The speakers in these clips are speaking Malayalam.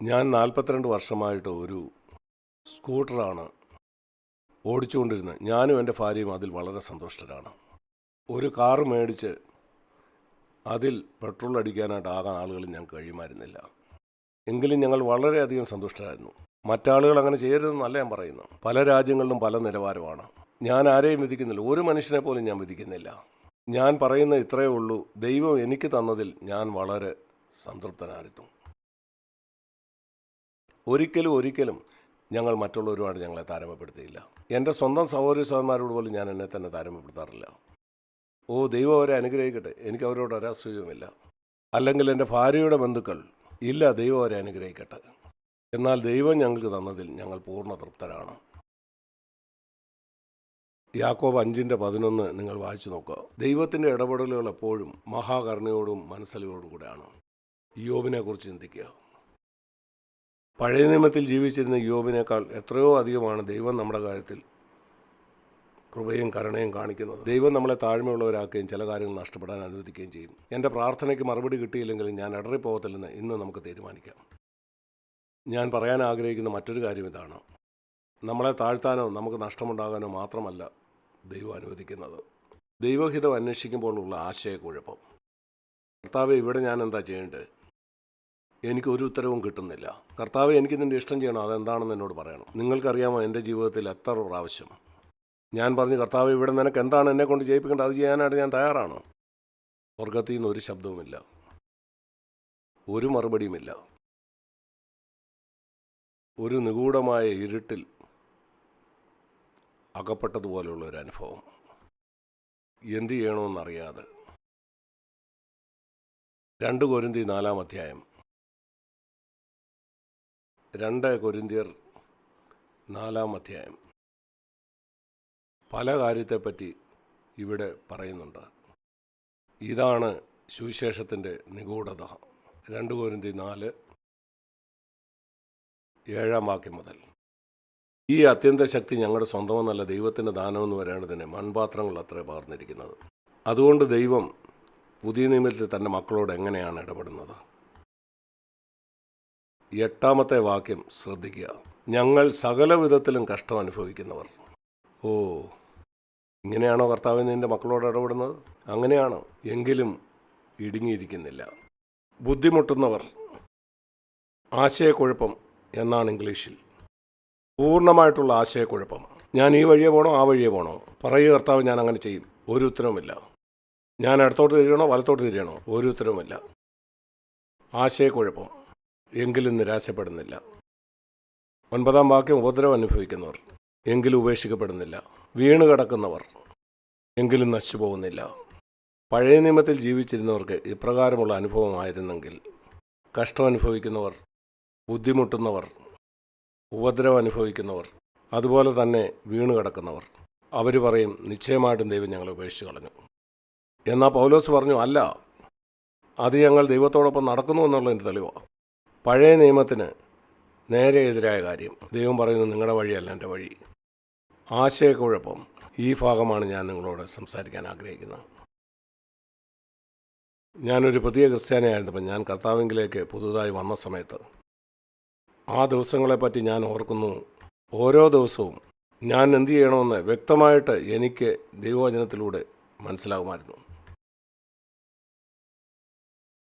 ഞാൻ 42 വർഷമായിട്ട് ഒരു സ്കൂട്ടറാണ് ഓടിച്ചുകൊണ്ടിരുന്നത്. ഞാനും എൻ്റെ ഭാര്യയും അതിൽ വളരെ സന്തുഷ്ടരാണ്. ഒരു കാറ് മേടിച്ച് അതിൽ പെട്രോൾ അടിക്കാനായിട്ട് ആകാൻ ആളുകൾ ഞങ്ങൾക്ക് കഴിയുമായിരുന്നില്ല. എങ്കിലും ഞങ്ങൾ വളരെയധികം സന്തുഷ്ടരായിരുന്നു. മറ്റാളുകൾ അങ്ങനെ ചെയ്യരുതെന്നല്ല ഞാൻ പറയുന്നു. പല രാജ്യങ്ങളിലും പല നിലവാരമാണ്. ഞാൻ ആരെയും വിധിക്കുന്നില്ല. ഒരു മനുഷ്യനെ പോലും ഞാൻ വിധിക്കുന്നില്ല. ഞാൻ പറയുന്ന ഇത്രയേ ഉള്ളൂ, ദൈവം എനിക്ക് തന്നതിൽ ഞാൻ വളരെ സംതൃപ്തനായിരുന്നു. ഒരിക്കലും ഞങ്ങൾ മറ്റുള്ളവരുമായിട്ട് ഞങ്ങളെ താരതമ്യപ്പെടുത്തിയില്ല. എൻ്റെ സ്വന്തം സഹോദരി സഹോദരന്മാരോട് പോലും ഞാൻ എന്നെ തന്നെ താരതമ്യപ്പെടുത്താറില്ല. ദൈവം അവരെ അനുഗ്രഹിക്കട്ടെ, എനിക്ക് അവരോട് ഒരസൂയവുമില്ല. അല്ലെങ്കിൽ എൻ്റെ ഭാര്യയുടെ ബന്ധുക്കൾ, ഇല്ല, ദൈവം അവരെ അനുഗ്രഹിക്കട്ടെ. എന്നാൽ ദൈവം ഞങ്ങൾക്ക് തന്നതിൽ ഞങ്ങൾ പൂർണ്ണ തൃപ്തരാണ്. യാക്കോബ് 5:11 നിങ്ങൾ വായിച്ചു നോക്കുക. ദൈവത്തിൻ്റെ ഇടപെടലുകൾ എപ്പോഴും മഹാകരുണയോടും മനസ്സലിവോടും കൂടെയാണ്. യോബിനെ കുറിച്ച് ചിന്തിക്കുക. പഴയ നിയമത്തിൽ ജീവിച്ചിരുന്ന യോബിനേക്കാൾ എത്രയോ അധികമാണ് ദൈവം നമ്മുടെ കാര്യത്തിൽ കൃപയും കരുണയും കാണിക്കുന്നത്. ദൈവം നമ്മളെ താഴ്മയുള്ളവരാക്കുകയും ചില കാര്യങ്ങൾ നഷ്ടപ്പെടാൻ അനുവദിക്കുകയും ചെയ്യും. എൻ്റെ പ്രാർത്ഥനയ്ക്ക് മറുപടി കിട്ടിയില്ലെങ്കിലും ഞാൻ ഇടറിപ്പോകത്തില്ലെന്ന് ഇന്ന് നമുക്ക് തീരുമാനിക്കാം. ഞാൻ പറയാൻ ആഗ്രഹിക്കുന്ന മറ്റൊരു കാര്യം ഇതാണ്. നമ്മളെ താഴ്ത്താനോ നമുക്ക് നഷ്ടമുണ്ടാകാനോ മാത്രമല്ല ദൈവം അനുവദിക്കുന്നത്. ദൈവഹിതം അന്വേഷിക്കുമ്പോഴുള്ള ആശയക്കുഴപ്പം. കർത്താവേ, ഇവിടെ ഞാൻ എന്താ ചെയ്യേണ്ടത്? എനിക്കൊരു ഉത്തരവും കിട്ടുന്നില്ല. കർത്താവേ, എനിക്ക് നിൻ്റെ ഇഷ്ടം ചെയ്യണം, അതെന്താണെന്ന് എന്നോട് പറയണം. നിങ്ങൾക്കറിയാമോ എൻ്റെ ജീവിതത്തിൽ എത്ര പ്രാവശ്യം ഞാൻ പറഞ്ഞു, കർത്താവേ, ഇവിടെ നിനക്ക് എന്താണ് എന്നെ കൊണ്ട് ചെയ്യിപ്പിക്കേണ്ടത്, അത് ചെയ്യാനായിട്ട് ഞാൻ തയ്യാറാണ്. സ്വർഗത്തിൽ നിന്ന് ഒരു ശബ്ദവുമില്ല, ഒരു മറുപടിയുമില്ല. ഒരു നിഗൂഢമായ ഇരുട്ടിൽ അകപ്പെട്ടതുപോലെയുള്ള ഒരു അനുഭവം. എന്തു ചെയ്യണമെന്നറിയാതെ. 2 കൊരിന്ത്യർ 4-ാം അധ്യായം. 2 കൊരിന്ത്യർ 4-ാം അധ്യായം പല കാര്യത്തെപ്പറ്റി ഇവിടെ പറയുന്നുണ്ട്. ഇതാണ് സുവിശേഷത്തിൻ്റെ നിഗൂഢത. 2 കൊരിന്ത്യർ 4, 7-ാം വാക്യം മുതൽ. ഈ അത്യന്ത ശക്തി ഞങ്ങളുടെ സ്വന്തമെന്നല്ല, ദൈവത്തിൻ്റെ ദാനമെന്ന് വരേണ്ടതിന് മൺപാത്രങ്ങൾ അത്രേ പകർന്നിരിക്കുന്നത്. അതുകൊണ്ട് ദൈവം പുതിയ നിയമത്തിൽ തൻ്റെ മക്കളോട് എങ്ങനെയാണ് ഇടപെടുന്നത്? 8-ാമത്തെ വാക്യം ശ്രദ്ധിക്കുക. ഞങ്ങൾ സകല വിധത്തിലും കഷ്ടം അനുഭവിക്കുന്നവർ. ഇങ്ങനെയാണോ കർത്താവ് നിൻ്റെ മക്കളോട് ഇടപെടുന്നത്? അങ്ങനെയാണ്. എങ്കിലും ഇടുങ്ങിയിരിക്കുന്നില്ല. ബുദ്ധിമുട്ടുന്നവർ. ആശയക്കുഴപ്പം എന്നാണ് ഇംഗ്ലീഷിൽ. പൂർണ്ണമായിട്ടുള്ള ആശയക്കുഴപ്പം. ഞാൻ ഈ വഴിയെ പോകണോ ആ വഴിയെ പോകണോ? പറയുക കർത്താവ്, ഞാൻ അങ്ങനെ ചെയ്യും. ഒരു ഉത്തരവുമില്ല. ഞാൻ ഇടത്തോട്ട് തിരിയണോ വലത്തോട്ട് തിരിയണോ? ഒരു ഉത്തരവുമില്ല. ആശയക്കുഴപ്പം. എങ്കിലും നിരാശപ്പെടുന്നില്ല. 9-ാം വാക്യം. ഉപദ്രവം അനുഭവിക്കുന്നവർ, എങ്കിലും ഉപേക്ഷിക്കപ്പെടുന്നില്ല. വീണ് കിടക്കുന്നവർ, എങ്കിലും നശിച്ചു പോകുന്നില്ല. പഴയ നിയമത്തിൽ ജീവിച്ചിരുന്നവർക്ക് ഇപ്രകാരമുള്ള അനുഭവമായിരുന്നെങ്കിൽ, കഷ്ടം അനുഭവിക്കുന്നവർ, ബുദ്ധിമുട്ടുന്നവർ, ഉപദ്രവം അനുഭവിക്കുന്നവർ, അതുപോലെ തന്നെ വീണ് കിടക്കുന്നവർ, അവർ പറയും, നിശ്ചയമായിട്ടും ദൈവം ഞങ്ങളെ ഉപേക്ഷിച്ച് കളഞ്ഞു. എന്നാൽ പൗലോസ് പറഞ്ഞു, അല്ല, അത് ഞങ്ങൾ ദൈവത്തോടൊപ്പം നടക്കുന്നു എന്നുള്ളതിൻ്റെ തെളിവാണ്. പഴയ നിയമത്തിന് നേരെ എതിരായ കാര്യം. ദൈവം പറയുന്നു, നിങ്ങളുടെ വഴിയല്ല എൻ്റെ വഴി. ആശയക്കുഴപ്പം. ഈ ഭാഗമാണ് ഞാൻ നിങ്ങളോട് സംസാരിക്കാൻ ആഗ്രഹിക്കുന്നത്. ഞാനൊരു പുതിയ ക്രിസ്ത്യാനിയായിരുന്നപ്പോൾ ഞാൻ കർത്താവിലേക്ക് പുതുതായി വന്ന സമയത്ത് ആ ദിവസങ്ങളെപ്പറ്റി ഞാൻ ഓർക്കുന്നു. ഓരോ ദിവസവും ഞാൻ എന്തു ചെയ്യണമെന്ന് വ്യക്തമായിട്ട് എനിക്ക് ദൈവവചനത്തിലൂടെ മനസ്സിലാകുമായിരുന്നു.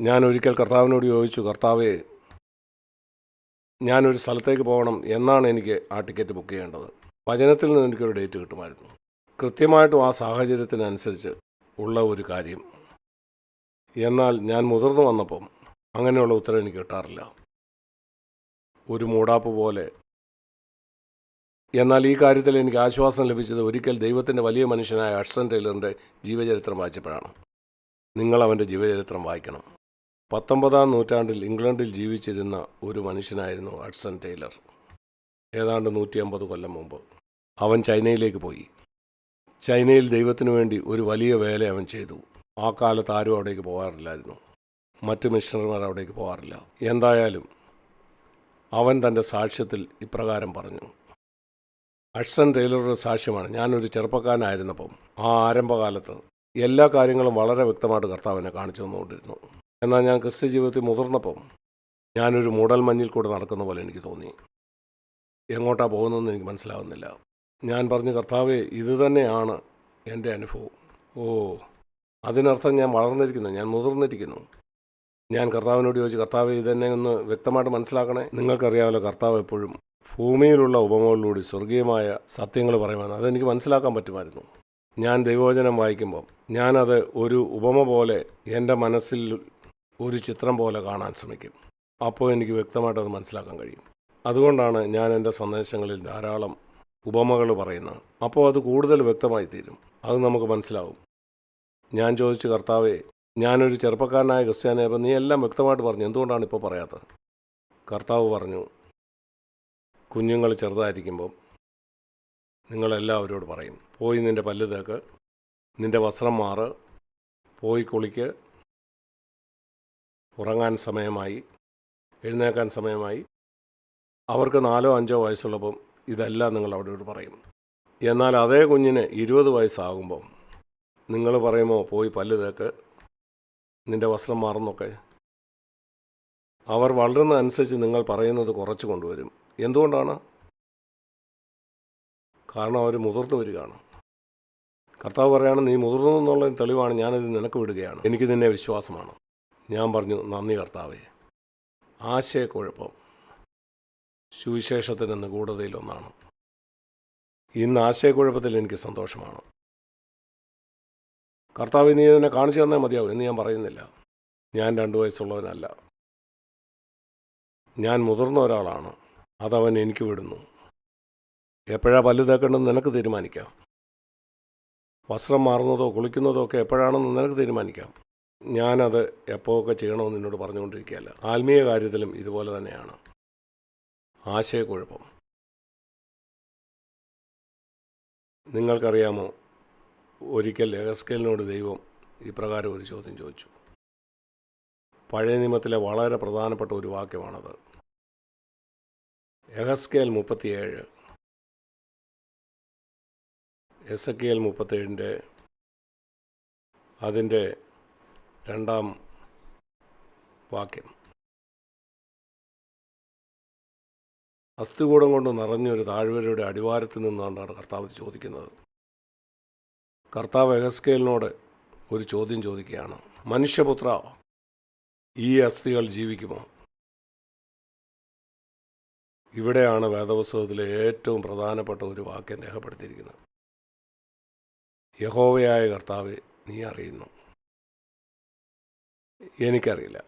ഞാൻ ഒരിക്കൽ കർത്താവിനോട് ചോദിച്ചു, കർത്താവേ, ഞാനൊരു സ്ഥലത്തേക്ക് പോകണം, എന്നാണ് എനിക്ക് ആ ടിക്കറ്റ് ബുക്ക് ചെയ്യേണ്ടത്? വചനത്തിൽ നിന്ന് എനിക്കൊരു ഡേറ്റ് കിട്ടുമായിരുന്നു. കൃത്യമായിട്ടും ആ സാഹചര്യത്തിനനുസരിച്ച് ഉള്ള ഒരു കാര്യം. എന്നാൽ ഞാൻ മുതിർന്നു വന്നപ്പം അങ്ങനെയുള്ള ഉത്തരം എനിക്ക് കിട്ടാറില്ല. ഒരു മൂടാപ്പ് പോലെ. എന്നാൽ ഈ കാര്യത്തിൽ എനിക്ക് ആശ്വാസം ലഭിച്ചത് ഒരിക്കൽ ദൈവത്തിൻ്റെ വലിയ മനുഷ്യനായ ഹഡ്സൺ ടൈലറിൻ്റെ ജീവചരിത്രം വായിച്ചപ്പോഴാണ്. നിങ്ങൾ അവൻ്റെ ജീവചരിത്രം വായിക്കണം. 19-ാം നൂറ്റാണ്ടിൽ ഇംഗ്ലണ്ടിൽ ജീവിച്ചിരുന്ന ഒരു മനുഷ്യനായിരുന്നു ഹഡ്സൺ ടൈലർ. ഏതാണ്ട് 150 കൊല്ലം മുമ്പ് അവൻ ചൈനയിലേക്ക് പോയി. ചൈനയിൽ ദൈവത്തിനു വേണ്ടി ഒരു വലിയ വേല അവൻ ചെയ്തു. ആ കാലത്ത് ആരും അവിടേക്ക് പോകാറില്ലായിരുന്നു. മറ്റ് മിഷണറിമാർ അവിടേക്ക് പോകാറില്ല. എന്തായാലും അവൻ തൻ്റെ സാക്ഷ്യത്തിൽ ഇപ്രകാരം പറഞ്ഞു. ഹഡ്സൺ ടൈലറുടെ സാക്ഷ്യമാണ്. ഞാനൊരു ചെറുപ്പക്കാരനായിരുന്നപ്പം ആ ആരംഭകാലത്ത് എല്ലാ കാര്യങ്ങളും വളരെ വ്യക്തമായിട്ട് കർത്താവിനെ കാണിച്ചു തന്നുകൊണ്ടിരുന്നു. എന്നാൽ ഞാൻ ക്രിസ്ത്യ ജീവിതത്തിൽ മുതിർന്നപ്പം ഞാനൊരു മൂടൽമഞ്ഞിൽ കൂടെ നടക്കുന്ന പോലെ എനിക്ക് തോന്നി. എങ്ങോട്ടാണ് പോകുന്നതെന്ന് എനിക്ക് മനസ്സിലാവുന്നില്ല. ഞാൻ പറഞ്ഞു, കർത്താവേ, ഇത് തന്നെയാണ് എൻ്റെ അനുഭവം. ഓ, അതിനർത്ഥം ഞാൻ വളർന്നിരിക്കുന്നു, ഞാൻ മുതിർന്നിരിക്കുന്നു. ഞാൻ കർത്താവിനോട് ചോദിച്ചു, കർത്താവേ, ഇതെന്നെ ഒന്ന് വ്യക്തമായിട്ട് മനസ്സിലാക്കണേ. നിങ്ങൾക്കറിയാമല്ലോ, കർത്താവ് എപ്പോഴും ഭൂമിയിലുള്ള ഉപമകളിലൂടെ സ്വർഗീയമായ സത്യങ്ങൾ പറയുമെന്ന്. അതെനിക്ക് മനസ്സിലാക്കാൻ പറ്റുമായിരുന്നു. ഞാൻ ദൈവവചനം വായിക്കുമ്പം ഞാനത് ഒരു ഉപമ പോലെ എൻ്റെ മനസ്സിൽ ഒരു ചിത്രം പോലെ കാണാൻ ശ്രമിക്കും. അപ്പോൾ എനിക്ക് വ്യക്തമായിട്ടത് മനസ്സിലാക്കാൻ കഴിയും. അതുകൊണ്ടാണ് ഞാൻ എൻ്റെ സന്ദേശങ്ങളിൽ ധാരാളം ഉപമകൾ പറയുന്നത്. അപ്പോൾ അത് കൂടുതൽ വ്യക്തമായി തീരും, അത് നമുക്ക് മനസ്സിലാവും. ഞാൻ ചോദിച്ചു, കർത്താവേ, ഞാനൊരു ചെറുപ്പക്കാരനായ ക്രിസ്ത്യാനിയപ്പോൾ നീ എല്ലാം വ്യക്തമായിട്ട് പറഞ്ഞു, എന്തുകൊണ്ടാണ് ഇപ്പോൾ പറയാത്തത്? കർത്താവ് പറഞ്ഞു, കുഞ്ഞുങ്ങൾ ചെറുതായിരിക്കുമ്പം നിങ്ങളെല്ലാവരോട് പറയും, പോയി നിൻ്റെ പല്ല് തേക്ക്, നിൻ്റെ വസ്ത്രം മാറ്, പോയി കുളിക്ക്, ഉറങ്ങാൻ സമയമായി, എഴുന്നേക്കാൻ സമയമായി. അവർക്ക് 4 or 5 വയസ്സുള്ളപ്പം ഇതെല്ലാം നിങ്ങൾ അവരോട് പറയും. എന്നാൽ അതേ കുഞ്ഞിന് 20 വയസ്സാകുമ്പം നിങ്ങൾ പറയുമോ, പോയി പല്ല് തേക്ക്, നിൻ്റെ വസ്ത്രം മാറുന്നൊക്കെ? അവർ വളരുന്നതനുസരിച്ച് നിങ്ങൾ പറയുന്നത് കുറച്ച് കൊണ്ടുവരും. എന്തുകൊണ്ടാണ്? കാരണം അവർ മുതിർന്നു വരികയാണ്. കർത്താവ് പറയാണ്, നീ മുതിർന്നു എന്നുള്ളതിന് തെളിവാണ് ഞാനിത് നിനക്ക് വിടുകയാണ്, എനിക്ക് നിന്നെ വിശ്വാസമാണ്. ഞാൻ പറഞ്ഞു, നന്ദി കർത്താവേ. ആശയക്കുഴപ്പം സുവിശേഷത്തിൻ്റെ നിഗൂഢതയിലൊന്നാണ്. ഇന്ന് ആശയക്കുഴപ്പത്തിൽ എനിക്ക് സന്തോഷമാണ്. കർത്താവ്, നീ എന്നെ കാണിച്ചു തന്നാൽ മതിയാവും എന്ന് ഞാൻ പറയുന്നില്ല. ഞാൻ 2 വയസ്സുള്ളവനല്ല, ഞാൻ മുതിർന്ന ഒരാളാണ്. അതവൻ എനിക്ക് വിടുന്നു. എപ്പോഴാണ് പല്ല് തേക്കേണ്ടതെന്ന് നിനക്ക് തീരുമാനിക്കാം. വസ്ത്രം മാറുന്നതോ കുളിക്കുന്നതോ ഒക്കെ എപ്പോഴാണെന്ന് നിനക്ക് തീരുമാനിക്കാം. ഞാനത് എപ്പോഴൊക്കെ ചെയ്യണമെന്ന് എന്നോട് പറഞ്ഞുകൊണ്ടിരിക്കുകയല്ല. ആത്മീയ കാര്യത്തിലും ഇതുപോലെ തന്നെയാണ്. ആശയക്കുഴപ്പം. നിങ്ങൾക്കറിയാമോ, ഒരിക്കൽ യെഹെസ്കേലിനോട് ദൈവം ഇപ്രകാരം ഒരു ചോദ്യം ചോദിച്ചു. പഴയ നിയമത്തിലെ വളരെ പ്രധാനപ്പെട്ട ഒരു വാക്യമാണത്. യെഹെസ്കേൽ 37, എസെക്കിയേൽ 37 അതിൻ്റെ 2-ാം വാക്യം. അസ്ഥികൂടം കൊണ്ട് നിറഞ്ഞൊരു താഴ്വരയുടെ അടിവാരത്തിൽ നിന്നുകൊണ്ടാണ് കർത്താവ് ചോദിക്കുന്നത്. കർത്താവ് യെഹെസ്കേലിനോട് ഒരു ചോദ്യം ചോദിക്കുകയാണ്. മനുഷ്യപുത്ര, ഈ അസ്ഥികൾ ജീവിക്കുമോ? ഇവിടെയാണ് വേദപുസ്തകത്തിലെ ഏറ്റവും പ്രധാനപ്പെട്ട ഒരു വാക്യം രേഖപ്പെടുത്തിയിരിക്കുന്നത്. യഹോവയായ കർത്താവെ, നീ അറിയുന്നു, എനിക്കറിയില്ല.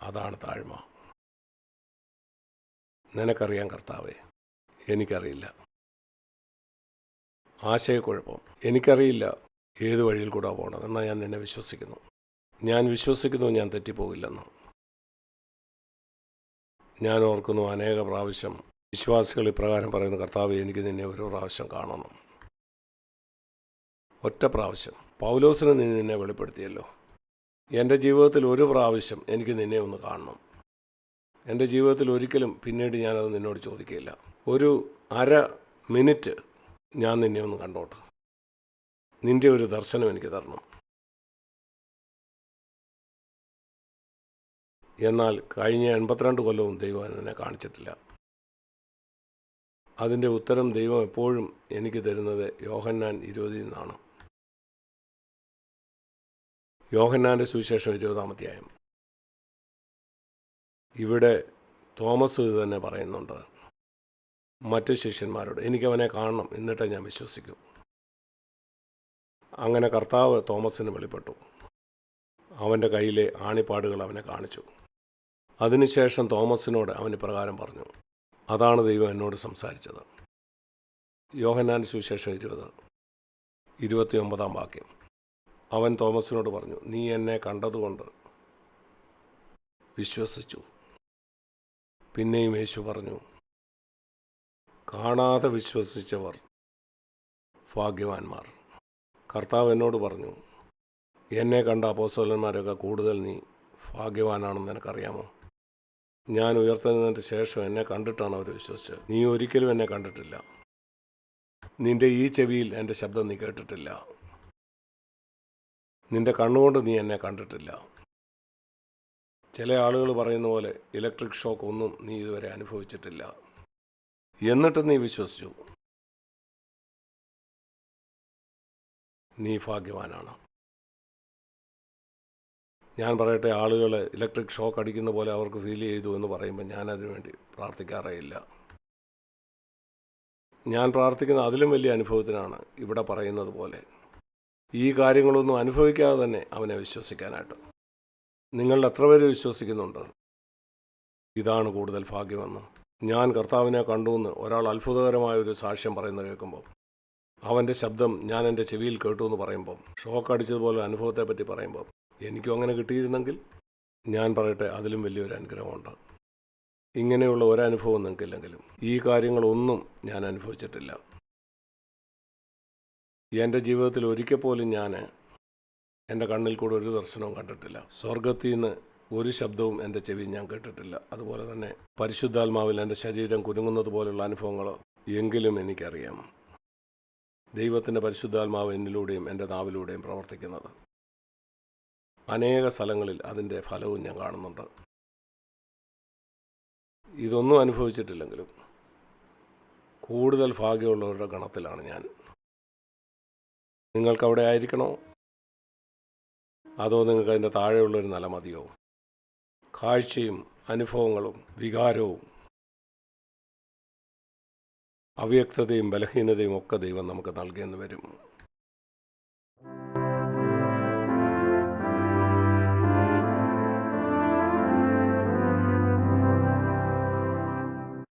അതാണ് താഴ്മ. നിനക്കറിയാം കർത്താവെ, എനിക്കറിയില്ല. ആശയക്കുഴപ്പം. എനിക്കറിയില്ല ഏത് വഴിയിൽ കൂടെ പോകണം, എന്നാൽ ഞാൻ നിന്നെ വിശ്വസിക്കുന്നു. ഞാൻ വിശ്വസിക്കുന്നു ഞാൻ തെറ്റിപ്പോകില്ലെന്ന്. ഞാൻ ഓർക്കുന്നു, അനേക പ്രാവശ്യം വിശ്വാസികൾ ഇപ്രകാരം പറയുന്ന, കർത്താവ്, എനിക്ക് നിന്നെ ഒരു പ്രാവശ്യം കാണണം. ഒറ്റ പ്രാവശ്യം. പൗലോസിന് നീ നിന്നെ വെളിപ്പെടുത്തിയല്ലോ. എൻ്റെ ജീവിതത്തിൽ ഒരു പ്രാവശ്യം എനിക്ക് നിന്നെ ഒന്ന് കാണണം. എൻ്റെ ജീവിതത്തിൽ ഒരിക്കലും പിന്നീട് ഞാനത് നിന്നോട് ചോദിക്കുകയില്ല. ഒരു അര മിനിറ്റ് ഞാൻ നിന്നെ ഒന്ന് കണ്ടോട്ടെ. നിൻ്റെ ഒരു ദർശനം എനിക്ക് തരണം. എന്നാൽ കഴിഞ്ഞ 82 കൊല്ലവും ദൈവം എന്നെ കാണിച്ചിട്ടില്ല. അതിൻ്റെ ഉത്തരം ദൈവം എപ്പോഴും എനിക്ക് തരുന്നത് യോഹന്നാൻ 20 നിന്നാണ്. യോഹന്നാൻ്റെ സുവിശേഷം 20-ാം അധ്യായം. ഇവിടെ തോമസ് ഇത് തന്നെ പറയുന്നുണ്ട് മറ്റ് ശിഷ്യന്മാരോട്, എനിക്കവനെ കാണണം, എന്നിട്ടേ ഞാൻ വിശ്വസിക്കൂ. അങ്ങനെ കർത്താവ് തോമസിന് വെളിപ്പെട്ടു. അവൻ്റെ കയ്യിലെ ആണിപ്പാടുകൾ അവനെ കാണിച്ചു. അതിനുശേഷം തോമസിനോട് അവൻ ഇപ്രകാരം പറഞ്ഞു, അതാണ് ദൈവം എന്നോട് സംസാരിച്ചത്. യോഹന്നാൻ്റെ സുവിശേഷം 20, 29-ാം വാക്യം. അവൻ തോമസിനോട് പറഞ്ഞു, നീ എന്നെ കണ്ടതുകൊണ്ട് വിശ്വസിച്ചു. പിന്നെയും യേശു പറഞ്ഞു, കാണാതെ വിശ്വസിച്ചവർ ഭാഗ്യവാന്മാർ. കർത്താവ് എന്നോട് പറഞ്ഞു, എന്നെ കണ്ട അപ്പോസ്തലന്മാരൊക്കെ കൂടുതൽ നീ ഭാഗ്യവാനാണെന്ന് നിനക്കറിയാമോ? ഞാൻ ഉയർത്തുന്നതിന് ശേഷം എന്നെ കണ്ടിട്ടാണ് അവർ വിശ്വസിച്ചത്. നീ ഒരിക്കലും എന്നെ കണ്ടിട്ടില്ല. നിൻ്റെ ഈ ചെവിയിൽ എൻ്റെ ശബ്ദം നീ കേട്ടിട്ടില്ല. നിൻ്റെ കണ്ണുകൊണ്ട് നീ എന്നെ കണ്ടിട്ടില്ല. ചില ആളുകൾ പറയുന്ന പോലെ ഇലക്ട്രിക് ഷോക്ക് ഒന്നും നീ ഇതുവരെ അനുഭവിച്ചിട്ടില്ല. എന്നിട്ട് നീ വിശ്വസിച്ചു. നീ ഭാഗ്യവാനാണ്. ഞാൻ പറയട്ടെ, ആളുകൾ ഇലക്ട്രിക് ഷോക്ക് അടിക്കുന്ന പോലെ അവർക്ക് ഫീൽ ചെയ്തു എന്ന് പറയുമ്പോൾ ഞാനതിനു വേണ്ടി പ്രാർത്ഥിക്കാറേയില്ല. ഞാൻ പ്രാർത്ഥിക്കുന്ന അതിലും വലിയ അനുഭവത്തിനാണ് ഇവിടെ പറയുന്നത് പോലെ ഈ കാര്യങ്ങളൊന്നും അനുഭവിക്കാതെ തന്നെ അവനെ വിശ്വസിക്കാനായിട്ട്. നിങ്ങൾ എത്ര പേര് വിശ്വസിക്കുന്നുണ്ട് ഇതാണ് കൂടുതൽ ഭാഗ്യമെന്ന്? ഞാൻ കർത്താവിനെ കണ്ടുവെന്ന് ഒരാൾ അത്ഭുതകരമായൊരു സാക്ഷ്യം പറയുന്നത് കേൾക്കുമ്പോൾ, അവൻ്റെ ശബ്ദം ഞാൻ എൻ്റെ ചെവിയിൽ കേട്ടു എന്ന് പറയുമ്പം, ഷോക്ക് അടിച്ചതുപോലെ അനുഭവത്തെപ്പറ്റി പറയുമ്പോൾ എനിക്കും അങ്ങനെ കിട്ടിയിരുന്നെങ്കിൽ, ഞാൻ പറയട്ടെ, അതിലും വലിയൊരു അനുഗ്രഹമുണ്ട്. ഇങ്ങനെയുള്ള ഒരനുഭവം നിങ്ങൾക്കില്ലെങ്കിലും ഈ കാര്യങ്ങളൊന്നും ഞാൻ അനുഭവിച്ചിട്ടില്ല. എൻ്റെ ജീവിതത്തിൽ ഒരിക്കൽ പോലും ഞാൻ എൻ്റെ കണ്ണിൽ കൂടെ ഒരു ദർശനവും കണ്ടിട്ടില്ല. സ്വർഗത്തിൽ നിന്ന് ഒരു ശബ്ദവും എൻ്റെ ചെവിയിൽ ഞാൻ കേട്ടിട്ടില്ല. അതുപോലെ തന്നെ പരിശുദ്ധാത്മാവിൽ എൻ്റെ ശരീരം കുലുങ്ങുന്നത് പോലുള്ള അനുഭവങ്ങൾ എങ്കിലും എനിക്കറിയാം. ദൈവത്തിൻ്റെ പരിശുദ്ധാത്മാവ് എന്നിലൂടെയും എൻ്റെ നാവിലൂടെയും പ്രവർത്തിക്കുന്നത് അനേക സ്ഥലങ്ങളിൽ അതിൻ്റെ ഫലവും ഞാൻ കാണുന്നുണ്ട്. ഇതൊന്നും അനുഭവിച്ചിട്ടില്ലെങ്കിലും കൂടുതൽ ഭാഗ്യമുള്ളവരുടെ ഗണത്തിലാണ് ഞാൻ. നിങ്ങൾക്കവിടെ ആയിരിക്കണോ, അതോ നിങ്ങൾക്ക് അതിൻ്റെ താഴെയുള്ളൊരു നില മതിയോ? കാഴ്ചയും അനുഭവങ്ങളും വികാരവും അവ്യക്തതയും ബലഹീനതയും ഒക്കെ ദൈവം നമുക്ക് നൽകിയെന്ന് വരും.